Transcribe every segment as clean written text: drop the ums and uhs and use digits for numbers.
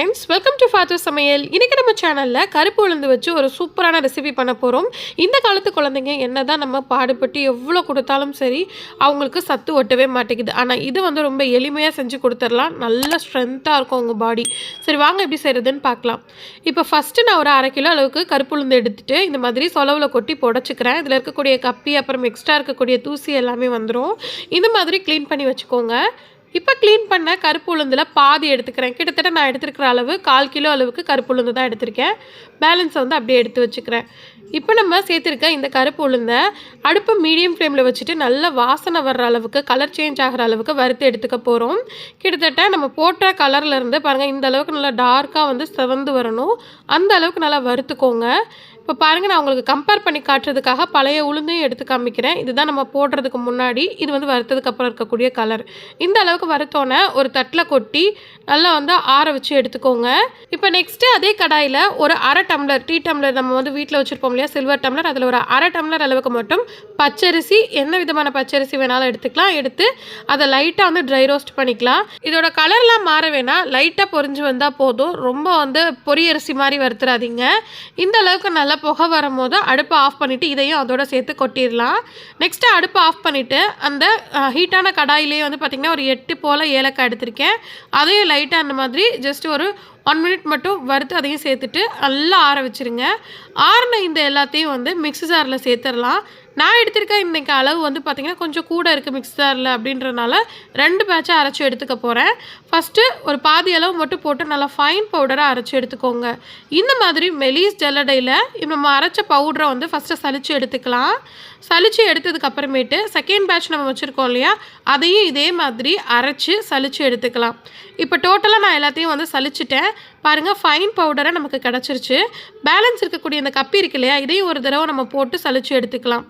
Friends, welcome to father சமையல். இன்றைக்கி நம்ம சேனலில் கருப்பு உளுந்து வச்சு ஒரு சூப்பரான ரெசிபி பண்ண போகிறோம். இந்த காலத்து குழந்தைங்க என்ன தான் நம்ம பாடுபட்டு எவ்வளோ கொடுத்தாலும் சரி அவங்களுக்கு சத்து ஒட்டவே மாட்டேங்குது. ஆனால் இது வந்து ரொம்ப எளிமையாக செஞ்சு கொடுத்துடலாம். நல்ல ஸ்ட்ரென்த்தாக இருக்கும் உங்கள் பாடி. சரி வாங்க எப்படி செய்கிறதுன்னு பார்க்கலாம். இப்போ ஃபஸ்ட்டு நான் ஒரு 1/2 கிலோ அளவுக்கு கருப்பு உளுந்து எடுத்துகிட்டு இந்த மாதிரி சொலவில் கொட்டி புடச்சிக்கிறேன். இதில் இருக்கக்கூடிய கப்பி அப்புறம் எக்ஸ்ட்ரா இருக்கக்கூடிய தூசி எல்லாமே வந்துடும். இந்த மாதிரி க்ளீன் பண்ணி வச்சுக்கோங்க. இப்போ க்ளீன் பண்ண கருப்பு உளுந்தில் பாதி எடுத்துக்கிறேன். கிட்டத்தட்ட நான் எடுத்துருக்கிற அளவு 1/4 கிலோ அளவுக்கு கருப்பு உளுந்து தான் எடுத்திருக்கேன். பேலன்ஸை வந்து அப்படியே எடுத்து வச்சுக்கிறேன். இப்போ நம்ம சேர்த்துருக்க இந்த கருப்பு உளுந்தை அடுப்பு மீடியம் ஃப்ளேமில் வச்சுட்டு நல்லா வாசனை வர்ற அளவுக்கு, கலர் சேஞ்ச் ஆகிற அளவுக்கு வறுத்து எடுத்துக்க போகிறோம். கிட்டத்தட்ட நம்ம போட்ட கலர்லேருந்து பாருங்கள், இந்த அளவுக்கு நல்லா டார்க்காக வந்து செவந்து வரணும். அந்த அளவுக்கு நல்லா வறுத்துக்கோங்க. இப்போ பாருங்கள், நான் உங்களுக்கு கம்பேர் பண்ணி காட்டுறதுக்காக பழைய உளுந்தையும் எடுத்து காமிக்கிறேன். இதுதான் நம்ம போடுறதுக்கு முன்னாடி, இது வந்து வறுத்ததுக்கப்புறம் இருக்கக்கூடிய கலர். இந்த அளவுக்கு வறுத்தோன்னே ஒரு தட்டில் கொட்டி நல்லா வந்து ஆற வச்சு எடுத்துக்கோங்க. இப்போ நெக்ஸ்ட்டு அதே கடாயில் ஒரு 1/2 டம்ளர், டீ டம்ளர் நம்ம வந்து வீட்டில் வச்சுருப்போம் இல்லையா, சில்வர் டம்ளர், அதில் ஒரு 1/2 டம்ளர் அளவுக்கு மட்டும் பச்சரிசி, என்ன விதமான பச்சரிசி வேணாலும் எடுத்துக்கலாம். எடுத்து அதை லைட்டாக வந்து ட்ரை ரோஸ்ட் பண்ணிக்கலாம். இதோட கலர்லாம் மாற வேணாம், லைட்டாக பொரிஞ்சு வந்தால் போதும். ரொம்ப வந்து பொரியரிசி மாதிரி வறுத்துறாதீங்க. இந்த அளவுக்கு நல்லா புகை வரும்போது அடுப்பை ஆஃப் பண்ணிவிட்டு இதையும் அதோட சேர்த்து கொட்டிடலாம். நெக்ஸ்ட்டு அடுப்பை ஆஃப் பண்ணிவிட்டு அந்த ஹீட்டான கடாயிலேயே வந்து பார்த்திங்கன்னா ஒரு 8 போல் ஏலக்காய் எடுத்திருக்கேன். அதையும் லைட்டாக அந்த மாதிரி ஜஸ்ட் ஒரு 1 மினிட் மட்டும் வறுத்து அதையும் சேர்த்துட்டு நல்லா ஆற வச்சுருங்க. ஆறின இந்த எல்லாத்தையும் வந்து மிக்ஸி ஜாரில் சேர்த்துடலாம். நான் எடுத்திருக்க இன்றைக்கி அளவு வந்து பார்த்திங்கன்னா கொஞ்சம் கூட இருக்குது மிக்ஸி ஜாரில், அப்படின்றனால 2 பேட்சாக அரைச்சி எடுத்துக்க போகிறேன். ஃபஸ்ட்டு ஒரு பாதி அளவு மட்டும் போட்டு நல்லா ஃபைன் பவுடராக அரைச்சி எடுத்துக்கோங்க. இந்த மாதிரி மெலிஸ் ஜல்லடையில் நம்ம அரைச்ச பவுடரை வந்து ஃபஸ்ட்டு சலித்து எடுத்துக்கலாம். சலித்து எடுத்ததுக்கப்புறமேட்டு செகண்ட் பேட்ச் நம்ம வச்சுருக்கோம் இல்லையா, அதையும் இதே மாதிரி அரைச்சி சலித்து எடுத்துக்கலாம். இப்போ டோட்டலாக நான் எல்லாத்தையும் வந்து சலிச்சிட்டேன். பாருங்கள், ஃபைன் பவுடரை நமக்கு கிடச்சிருச்சு. பேலன்ஸ் இருக்கக்கூடிய இந்த கப்பி இருக்கு இல்லையா, இதையும் ஒரு தடவை நம்ம போட்டு சலித்து எடுத்துக்கலாம்.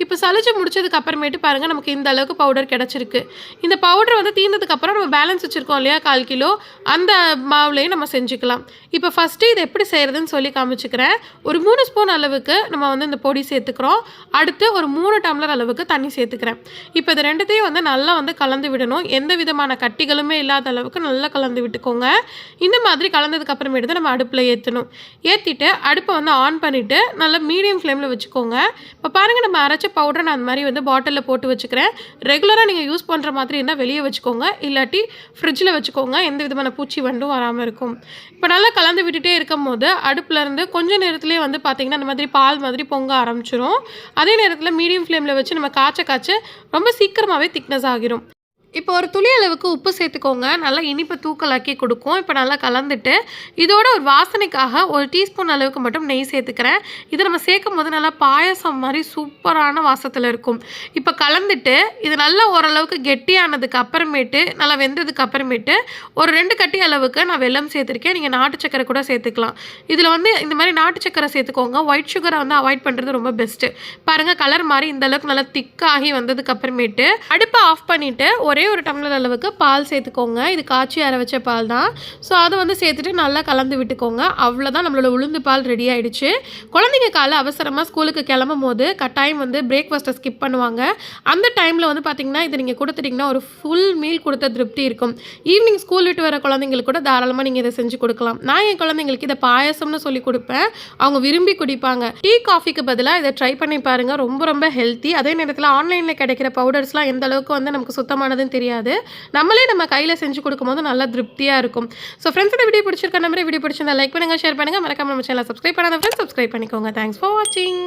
இப்போ சலிச்சு முடிச்சதுக்கு அப்புறமேட்டு பாருங்கள், நமக்கு இந்த அளவுக்கு பவுடர் கிடச்சிருக்கு. இந்த பவுடர் வந்து தீர்ந்ததுக்கப்புறம் நம்ம பேலன்ஸ் வச்சுருக்கோம் இல்லையா 1/4 கிலோ, அந்த மாவுலையும் நம்ம செஞ்சுக்கலாம். இப்போ ஃபஸ்ட்டு இதை எப்படி செய்கிறதுன்னு சொல்லி காமிச்சுக்கிறேன். ஒரு 3 ஸ்பூன் அளவுக்கு நம்ம வந்து இந்த பொடி சேர்த்துக்கிறோம். அடுத்து ஒரு 3 டம்ளர் அளவுக்கு தண்ணி சேர்த்துக்கிறேன். இப்போ இது ரெண்டுத்தையும் வந்து நல்லா வந்து கலந்து விடணும். எந்த விதமான கட்டிகளுமே இல்லாத அளவுக்கு நல்லா கலந்து விட்டுக்கோங்க. இந்த மாதிரி கலந்ததுக்கு அப்புறமேட்டு தான் நம்ம அடுப்பில் ஏற்றணும். ஏற்றிட்டு அடுப்பை வந்து ஆன் பண்ணிவிட்டு நல்லா மீடியம் ஃப்ளேமில் வச்சுக்கோங்க. இப்போ பாருங்கள், நம்ம அரைச்ச பவுடரை நான் அந்த மாதிரி வந்து பாட்டிலில் போட்டு வச்சுக்கிறேன். ரெகுலராக நீங்கள் யூஸ் பண்ணுற மாதிரி இருந்தால் வெளியே வச்சுக்கோங்க, இல்லாட்டி ஃப்ரிட்ஜில் வச்சுக்கோங்க. எந்த விதமான பூச்சி வண்டும் வராமல் இருக்கும். இப்போ நல்லா கலந்து விட்டுட்டே இருக்கும் போது அடுப்புலேருந்து கொஞ்சம் நேரத்துலேயே வந்து பார்த்திங்கன்னா இந்த மாதிரி பால் மாதிரி பொங்க ஆரம்பிச்சிடும். அதே நேரத்தில் மீடியம் ஃப்ளேமில் வச்சு நம்ம காய்ச்ச ரொம்ப சீக்கிரமாகவே திக்னஸ் ஆகிரும். இப்போ ஒரு துளி அளவுக்கு உப்பு சேர்த்துக்கோங்க. நல்லா இனிப்பை தூக்கலாக்கி கொடுக்கும். இப்போ நல்லா கலந்துட்டு இதோட ஒரு வாசனைக்காக ஒரு டீஸ்பூன் அளவுக்கு மட்டும் நெய் சேர்த்துக்கிறேன். இதை நம்ம சேர்க்கும் போது நல்லா பாயசம் மாதிரி சூப்பரான வாசத்தில் இருக்கும். இப்போ கலந்துட்டு இது நல்லா ஓரளவுக்கு கெட்டியானதுக்கு அப்புறமேட்டு, நல்லா வெந்ததுக்கு அப்புறமேட்டு ஒரு 2 கட்டி அளவுக்கு நான் வெல்லம் சேர்த்துருக்கேன். நீங்கள் நாட்டு சக்கரை கூட சேர்த்துக்கலாம். இதில் வந்து இந்த மாதிரி நாட்டு சக்கரை சேர்த்துக்கோங்க. ஒயிட் சுகரை வந்து அவாய்ட் பண்ணுறது ரொம்ப பெஸ்ட்டு. பாருங்கள், கலர் மாதிரி இந்த அளவுக்கு நல்லா திக்காகி வந்ததுக்கு அப்புறமேட்டு அடுப்பை ஆஃப் பண்ணிவிட்டு ஒரே ஒரு டம்ளர் அளவுக்கு பால் சேர்த்துக்கோங்க. இது காய்ச்சி அரை வச்ச பால் தான். ஸோ அதை வந்து சேர்த்துட்டு நல்லா கலந்து விட்டுக்கோங்க. அவ்வளோதான், நம்மளோட உளுந்து பால் ரெடி ஆகிடுச்சு. குழந்தைங்க காலை அவசரமாக ஸ்கூலுக்கு கிளம்பும் போது கட்டாயம் வந்து பிரேக்ஃபாஸ்ட்டை ஸ்கிப் பண்ணுவாங்க. அந்த டைமில் வந்து பார்த்திங்கன்னா இதை நீங்கள் கொடுத்துட்டிங்கன்னா ஒரு ஃபுல் மீல் கொடுத்த திருப்தி இருக்கும். ஈவினிங் ஸ்கூல் விட்டு வர குழந்தைங்களுக்கு கூட தாராளமாக நீங்கள் இதை செஞ்சு கொடுக்கலாம். நான் என் குழந்தைங்களுக்கு இதை பாயசம்னு சொல்லி கொடுப்பேன். அவங்க விரும்பி குடிப்பாங்க. டீ காஃபிக்கு பதிலாக இதை ட்ரை பண்ணி பாருங்கள். ரொம்ப ரொம்ப ஹெல்த்தி. அதே நேரத்தில் ஆன்லைனில் கிடைக்கிற பவுடர்ஸ்லாம் எந்த அளவுக்கு வந்து நமக்கு சுத்தமானதுன்னு தெரியாது. நம்மளே நம்ம கையில் செஞ்சு கொடுக்கும்போது நல்லா திருப்தியாக இருக்கும். ஸோ ஃப்ரெண்ட்ஸ், இந்த வீடியோ பிடிச்சிருக்க நம்பரே, வீடியோ பிடிச்சிருந்தா லைக் பண்ணுங்கள், ஷேர் பண்ணுங்கள். மறக்காம நம்ம சேனலை சப்ஸ்கிரைப் பண்ணாத ஃப்ரெண்ட்ஸ் சப்ஸ்கிரைப் பண்ணிக்கோங்க. தேங்க்ஸ் ஃபார் வாட்சிங்.